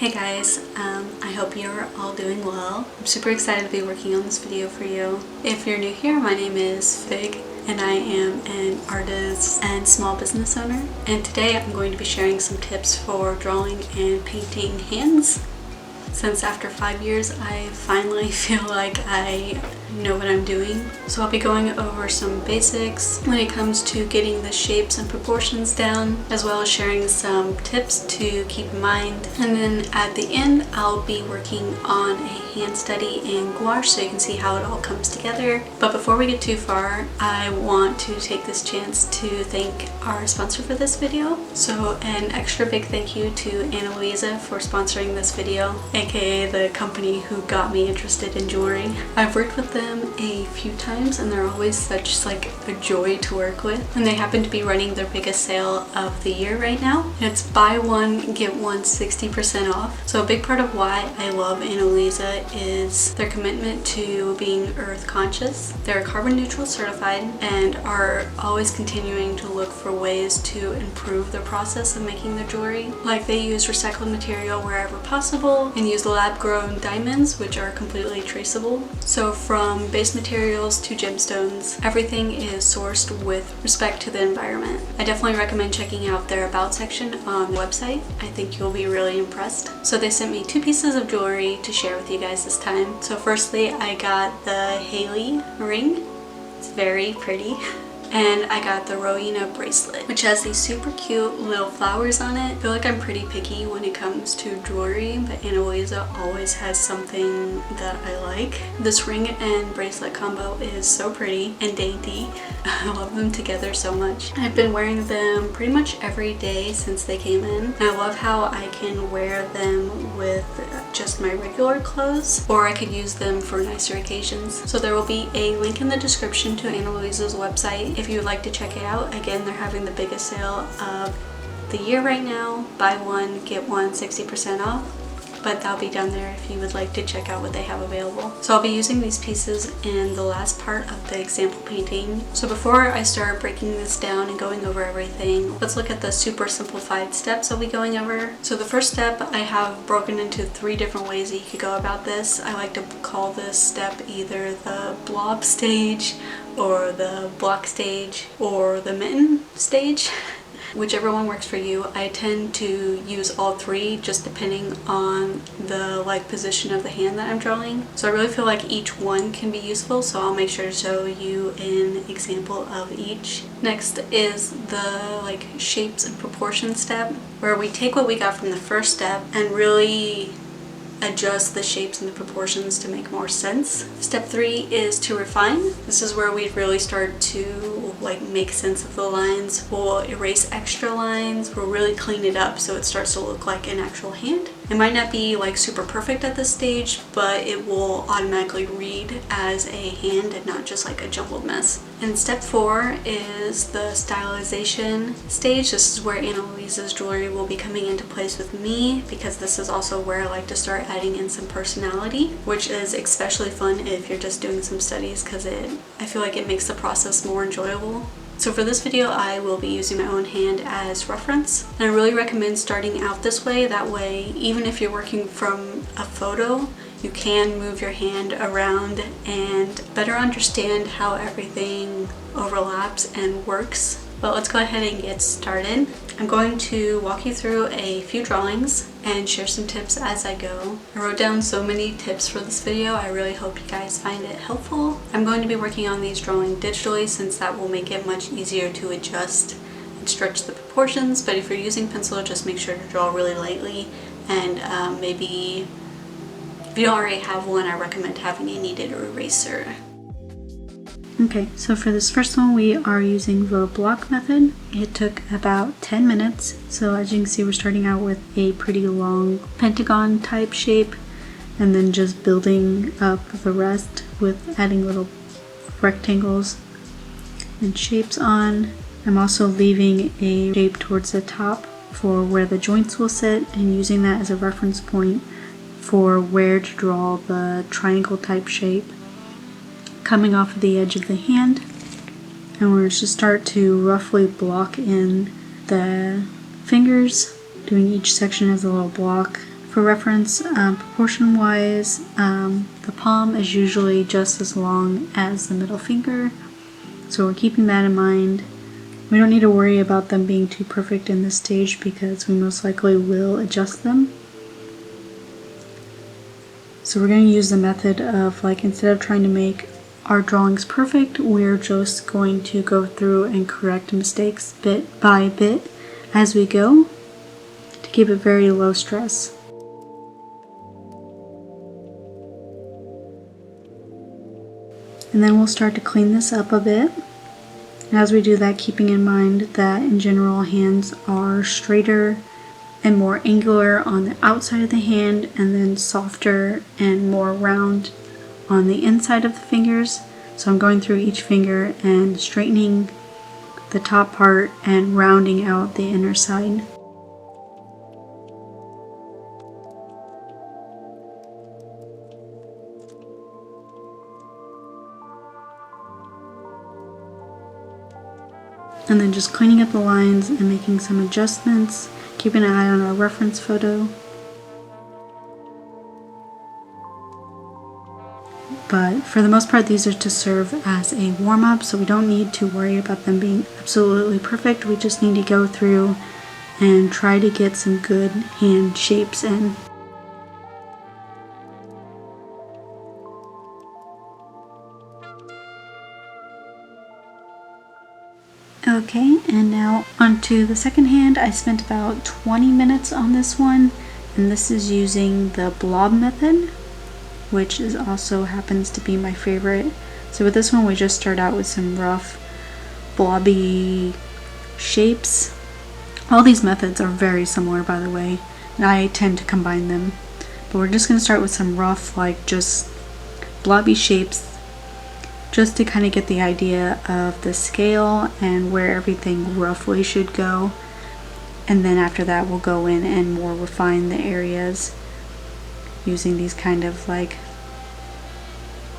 Hey guys, I hope you're all doing well. I'm super excited to be working on this video for you. If you're new here, my name is Fig and I am an artist and small business owner. And today I'm going to be sharing some tips for drawing and painting hands. Since after 5 years, I finally feel like I know what I'm doing. So I'll be going over some basics when it comes to getting the shapes and proportions down, as well as sharing some tips to keep in mind. And then at the end, I'll be working on a hand study in gouache so you can see how it all comes together. But before we get too far, I want to take this chance to thank our sponsor for this video. So an extra big thank you to Ana Luisa for sponsoring this video, aka the company who got me interested in jewelry. I've worked with them a few times and they're always such like a joy to work with, and they happen to be running their biggest sale of the year right now. It's buy one get one 60% off. So a big part of why I love Ana Luisa is their commitment to being earth conscious. They're carbon neutral certified and are always continuing to look for ways to improve the process of making their jewelry. Like they use recycled material wherever possible and use lab-grown diamonds, which are completely traceable. So from base materials to gemstones, everything is sourced with respect to the environment. I definitely recommend checking out their about section on the website. I think you'll be really impressed. So they sent me 2 pieces of jewelry to share with you guys this time. So firstly, I got the Haley ring. It's very pretty. And I got the Rowena bracelet, which has these super cute little flowers on it. I feel like I'm pretty picky when it comes to jewelry, but Ana Luisa always has something that I like. This ring and bracelet combo is so pretty and dainty. I love them together so much. I've been wearing them pretty much every day since they came in. And I love how I can wear them with just my regular clothes, or I could use them for nicer occasions. So there will be a link in the description to Ana Luisa's website if you would like to check it out. Again, they're having the biggest sale of the year right now. Buy one, get one 60% off. But that'll be down there if you would like to check out what they have available. So I'll be using these pieces in the last part of the example painting. So before I start breaking this down and going over everything, let's look at the super simplified steps I'll be going over. So the first step I have broken into 3 different ways that you could go about this. I like to call this step either the blob stage, or the block stage, or the mitten stage. Whichever one works for you. I tend to use all 3 just depending on the position of the hand that I'm drawing. So I really feel like each one can be useful, so I'll make sure to show you an example of each. Next is the shapes and proportion step, where we take what we got from the first step and really adjust the shapes and the proportions to make more sense. Step 3 is to refine. This is where we really start to make sense of the lines. We'll erase extra lines. We'll really clean it up so it starts to look like an actual hand. It might not be super perfect at this stage, but it will automatically read as a hand and not just a jumbled mess. And step 4 is the stylization stage. This is where Ana Luisa's jewelry will be coming into place with me, because this is also where I like to start adding in some personality, which is especially fun if you're just doing some studies, because I feel like it makes the process more enjoyable. So for this video, I will be using my own hand as reference, and I really recommend starting out this way. That way, even if you're working from a photo, you can move your hand around and better understand how everything overlaps and works. But let's go ahead and get started. I'm going to walk you through a few drawings and share some tips as I go. I wrote down so many tips for this video. I really hope you guys find it helpful. I'm going to be working on these drawing digitally, since that will make it much easier to adjust and stretch the proportions. But if you're using pencil, just make sure to draw really lightly, and maybe if you don't already have one, I recommend having a kneaded eraser. Okay, so for this first one, we are using the Blob Method. It took about 10 minutes. So as you can see, we're starting out with a pretty long pentagon type shape, and then just building up the rest with adding little rectangles and shapes on. I'm also leaving a shape towards the top for where the joints will sit, and using that as a reference point for where to draw the triangle type shape coming off of the edge of the hand. And we're just start to roughly block in the fingers, doing each section as a little block For reference, proportion wise, the palm is usually just as long as the middle finger, so we're keeping that in mind. We don't need to worry about them being too perfect in this stage because we most likely will adjust them. So we're going to use the method of, like, instead of trying to make our drawings perfect, we're just going to go through and correct mistakes bit by bit as we go to keep it very low stress. And then we'll start to clean this up a bit. And as we do that, keeping in mind that in general hands are straighter and more angular on the outside of the hand, and then softer and more round on the inside of the fingers. So I'm going through each finger and straightening the top part and rounding out the inner side. And then just cleaning up the lines and making some adjustments, keeping an eye on our reference photo. But for the most part, these are to serve as a warm-up, so we don't need to worry about them being absolutely perfect. We just need to go through and try to get some good hand shapes in. Okay, and now onto the second hand. I spent about 20 minutes on this one, and this is using the Blob Method, which is also happens to be my favorite. So with this one, we just start out with some rough, blobby shapes. All these methods are very similar, by the way, and I tend to combine them. But we're just going to start with some rough, like just blobby shapes, just to kind of get the idea of the scale and where everything roughly should go. And then after that, we'll go in and more refine the areas using these kind of like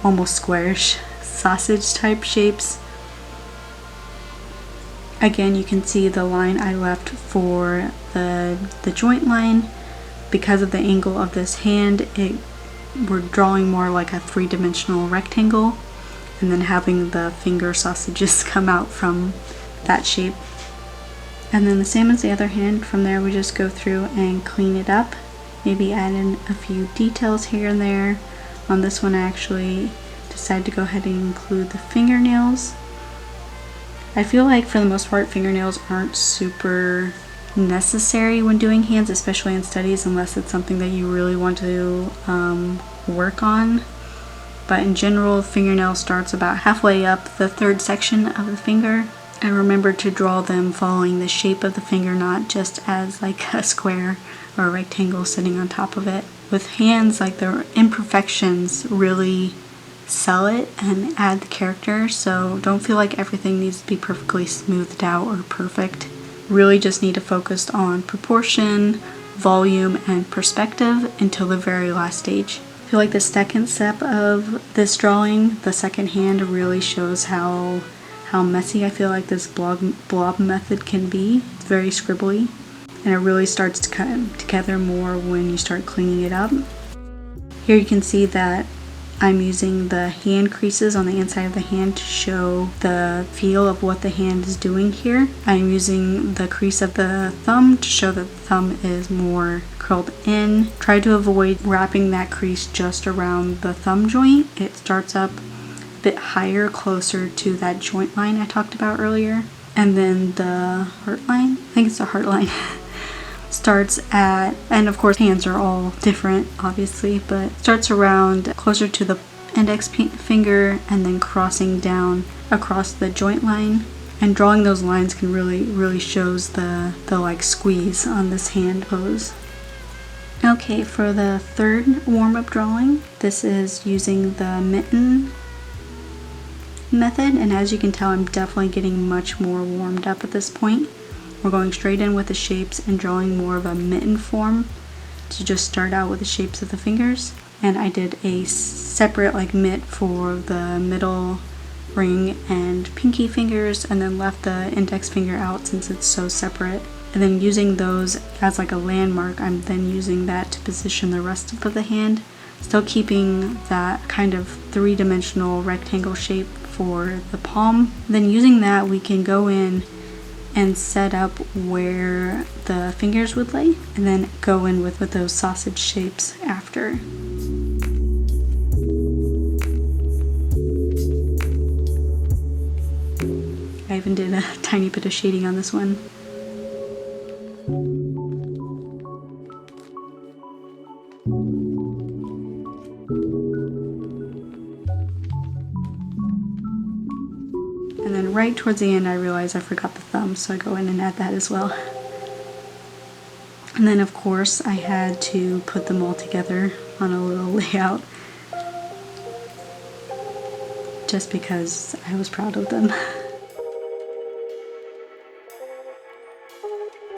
almost squarish sausage type shapes. Again, you can see the line I left for the joint line. Because of the angle of this hand, we're drawing more like a three-dimensional rectangle, and then having the finger sausages come out from that shape. And then the same as the other hand, from there we just go through and clean it up, maybe add in a few details here and there. On this one I actually decided to go ahead and include the fingernails. I feel like for the most part fingernails aren't super necessary when doing hands, especially in studies, unless it's something that you really want to work on. But in general, fingernail starts about halfway up the third section of the finger. And remember to draw them following the shape of the finger, not just as like a square or a rectangle sitting on top of it. With hands, like the imperfections really sell it and add the character, so don't feel like everything needs to be perfectly smoothed out or perfect. Really just need to focus on proportion, volume, and perspective until the very last stage. I feel like the second step of this drawing, the second hand, really shows how messy I feel like this blob method can be. It's very scribbly, and it really starts to come together more when you start cleaning it up. Here you can see that I'm using the hand creases on the inside of the hand to show the feel of what the hand is doing here. I'm using the crease of the thumb to show that the thumb is more curled in. Try to avoid wrapping that crease just around the thumb joint. It starts up a bit higher, closer to that joint line I talked about earlier. And then the heart line, I think it's the heart line, starts at, and of course hands are all different obviously, but starts around closer to the index finger and then crossing down across the joint line. And drawing those lines can really shows the like squeeze on this hand pose. Okay, for the third warm-up drawing, this is using the Mitten method, and as you can tell, I'm definitely getting much more warmed up at this point. We're going straight in with the shapes and drawing more of a mitten form to just start out with the shapes of the fingers. And I did a separate like mitt for the middle ring and pinky fingers, and then left the index finger out since it's so separate. And then using those as like a landmark, I'm then using that to position the rest of the hand, still keeping that kind of three-dimensional rectangle shape for the palm. Then using that, we can go in and set up where the fingers would lay, and then go in with those sausage shapes after. I even did a tiny bit of shading on this one. And then right towards the end I realized I forgot the thumb, so I go in and add that as well. And then of course I had to put them all together on a little layout, just because I was proud of them.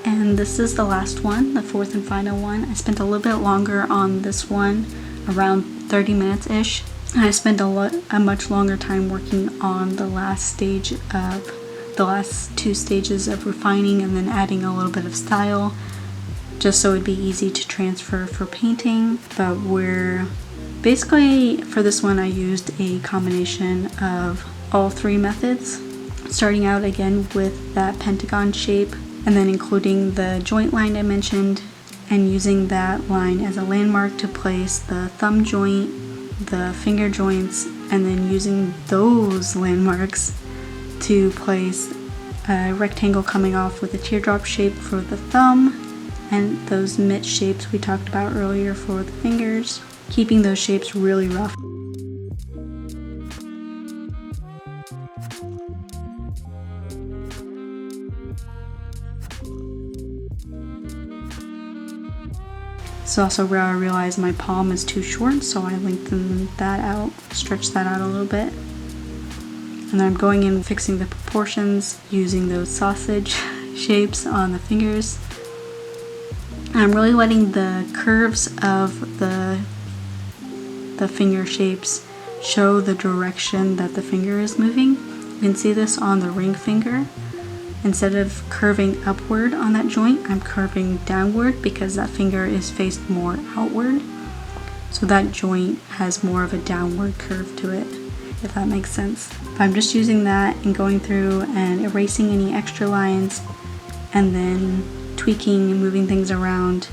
And this is the last one, the fourth and final one. I spent a little bit longer on this one, around 30 minutes-ish. And I spent a much longer time working on the last two stages of refining and then adding a little bit of style, just so it'd be easy to transfer for painting. But basically for this one I used a combination of all three methods, starting out again with that pentagon shape, and then including the joint line I mentioned, and using that line as a landmark to place the thumb joint, the finger joints, and then using those landmarks to place a rectangle coming off with a teardrop shape for the thumb, and those mitt shapes we talked about earlier for the fingers, keeping those shapes really rough. It's also where I realized my palm is too short, so I lengthened that out, stretched that out a little bit. And then I'm going in fixing the proportions using those sausage shapes on the fingers. And I'm really letting the curves of the finger shapes show the direction that the finger is moving. You can see this on the ring finger. Instead of curving upward on that joint, I'm curving downward because that finger is faced more outward. So that joint has more of a downward curve to it, if that makes sense. But I'm just using that and going through and erasing any extra lines, and then tweaking and moving things around,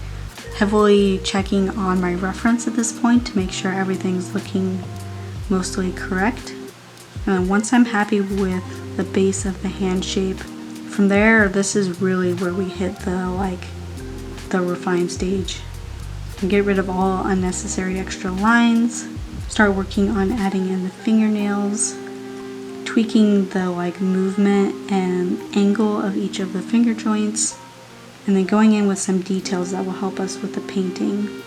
heavily checking on my reference at this point to make sure everything's looking mostly correct. And then once I'm happy with the base of the hand shape, from there, this is really where we hit the refine stage. And get rid of all unnecessary extra lines. Start working on adding in the fingernails, tweaking the movement and angle of each of the finger joints, and then going in with some details that will help us with the painting,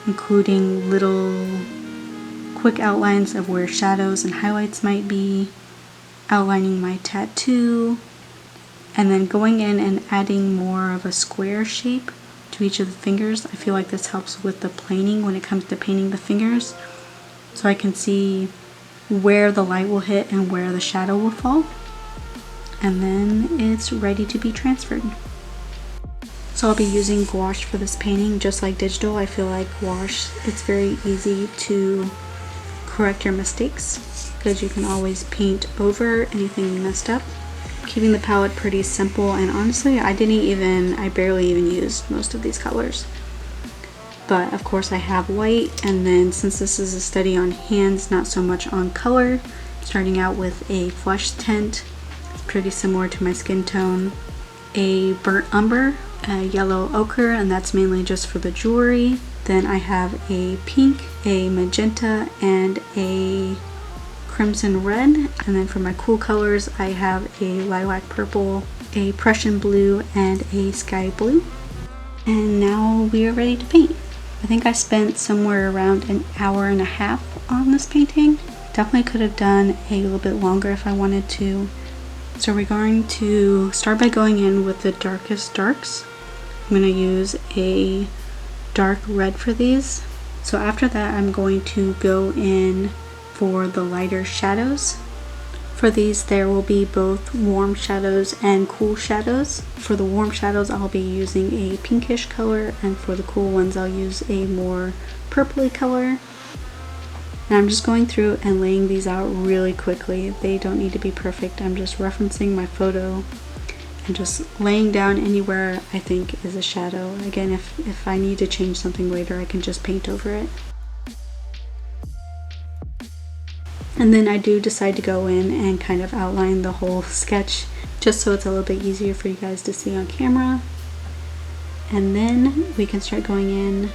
including little quick outlines of where shadows and highlights might be, outlining my tattoo, and then going in and adding more of a square shape to each of the fingers. I feel like this helps with the planing when it comes to painting the fingers, so I can see where the light will hit and where the shadow will fall. And then it's ready to be transferred. So I'll be using gouache for this painting. Just like digital, I feel like gouache, it's very easy to correct your mistakes because you can always paint over anything you messed up. Keeping the palette pretty simple, and honestly I barely even used most of these colors. But of course I have white, and then since this is a study on hands, not so much on color, starting out with a flesh tint, pretty similar to my skin tone, a burnt umber, a yellow ochre, and that's mainly just for the jewelry. Then I have a pink, a magenta, and a crimson red, and then for my cool colors I have a lilac purple, a Prussian blue, and a sky blue. And now we are ready to paint. I think I spent somewhere around an hour and a half on this painting. Definitely could have done a little bit longer if I wanted to. So we're going to start by going in with the darkest darks. I'm going to use a dark red for these. So after that I'm going to go in for the lighter shadows. For these, there will be both warm shadows and cool shadows. For the warm shadows, I'll be using a pinkish color, and for the cool ones, I'll use a more purpley color. And I'm just going through and laying these out really quickly. They don't need to be perfect. I'm just referencing my photo and just laying down anywhere I think is a shadow. Again, if I need to change something later, I can just paint over it. And then I do decide to go in and kind of outline the whole sketch just so it's a little bit easier for you guys to see on camera. And then we can start going in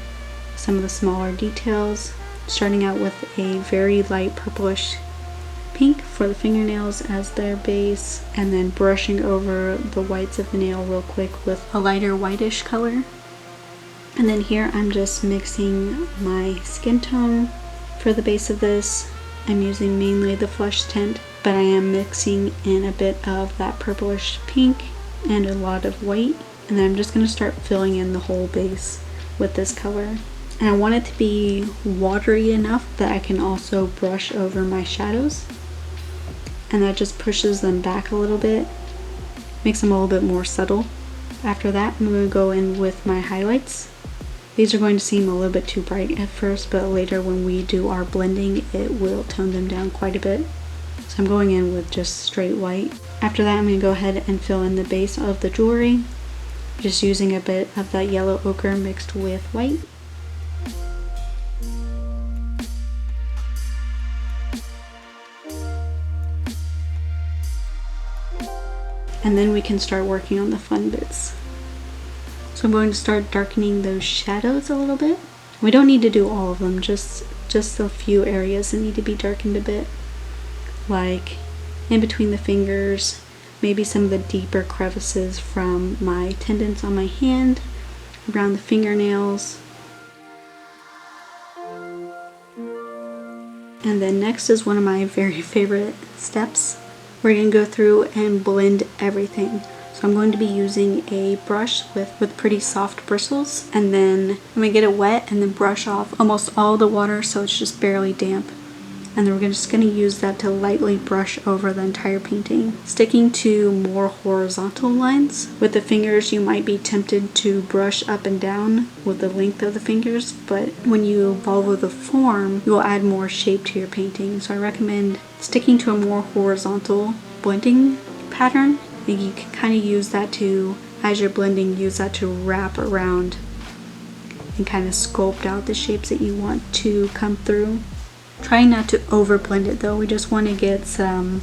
some of the smaller details, starting out with a very light purplish pink for the fingernails as their base, and then brushing over the whites of the nail real quick with a lighter whitish color. And then here I'm just mixing my skin tone for the base of this. I'm using mainly the flush tint, but I am mixing in a bit of that purplish pink and a lot of white. And then I'm just going to start filling in the whole base with this color. And I want it to be watery enough that I can also brush over my shadows. And that just pushes them back a little bit, makes them a little bit more subtle. After that, I'm going to go in with my highlights. These are going to seem a little bit too bright at first, but later when we do our blending, it will tone them down quite a bit. So I'm going in with just straight white. After that, I'm going to go ahead and fill in the base of the jewelry, just using a bit of that yellow ochre mixed with white. And then we can start working on the fun bits. So I'm going to start darkening those shadows a little bit. We don't need to do all of them, just a few areas that need to be darkened a bit. Like in between the fingers, maybe some of the deeper crevices from my tendons on my hand, around the fingernails. And then next is one of my very favorite steps. We're going to go through and blend everything. So I'm going to be using a brush with pretty soft bristles, and then I'm going to get it wet and then brush off almost all the water so it's just barely damp. And then we're just going to use that to lightly brush over the entire painting, sticking to more horizontal lines. With the fingers, you might be tempted to brush up and down with the length of the fingers, but when you follow the form, you will add more shape to your painting. So I recommend sticking to a more horizontal blending pattern. You can kind of use that to, as you're blending, use that to wrap around and kind of sculpt out the shapes that you want to come through. Try not to over blend it though. We just want to get some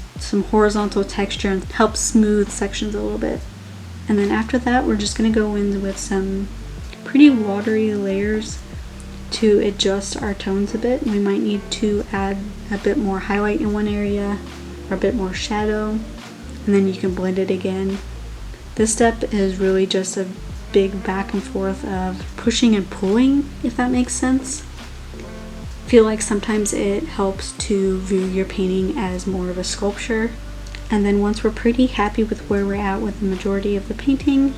horizontal texture and help smooth sections a little bit. And then after that, we're just going to go in with some pretty watery layers to adjust our tones a bit. We might need to add a bit more highlight in one area or a bit more shadow, and then you can blend it again. This step is really just a big back and forth of pushing and pulling, if that makes sense. I feel like sometimes it helps to view your painting as more of a sculpture. And then once we're pretty happy with where we're at with the majority of the painting,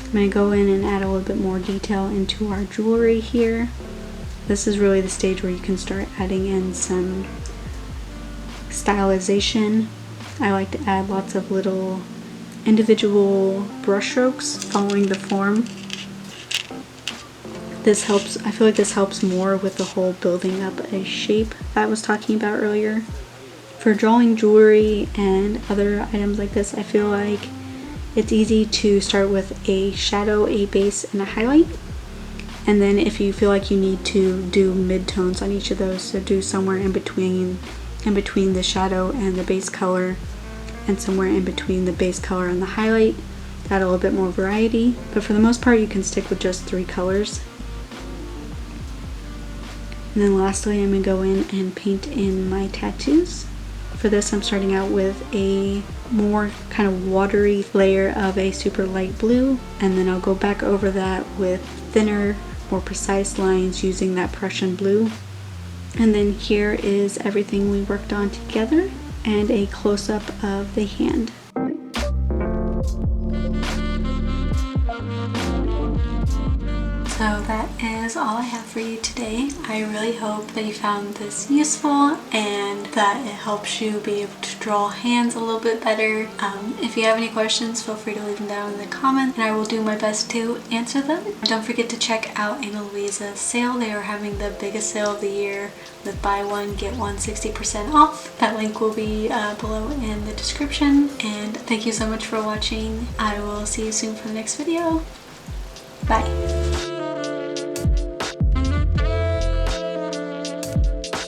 I'm going to go in and add a little bit more detail into our jewelry here. This is really the stage where you can start adding in some stylization. I like to add lots of little individual brush strokes following the form. This helps, I feel like this helps more with the whole building up a shape that I was talking about earlier. For drawing jewelry and other items like this, I feel like it's easy to start with a shadow, a base, and a highlight. And then if you feel like you need to do mid-tones on each of those, so do somewhere in between the shadow and the base color, and somewhere in between the base color and the highlight, add a little bit more variety. But for the most part, you can stick with just 3 colors. And then lastly, I'm going to go in and paint in my tattoos. For this, I'm starting out with a more kind of watery layer of a super light blue, and then I'll go back over that with thinner, more precise lines using that Prussian blue. And then here is everything we worked on together and a close-up of the hand. So that is all I have for you today. I really hope that you found this useful and that it helps you be able to draw hands a little bit better. If you have any questions, feel free to leave them down in the comments and I will do my best to answer them. Don't forget to check out Ana Luisa's sale. They are having the biggest sale of the year with buy one get one 60% off. That link will be below in the description. And thank you so much for watching. I will see you soon for the next video. Bye.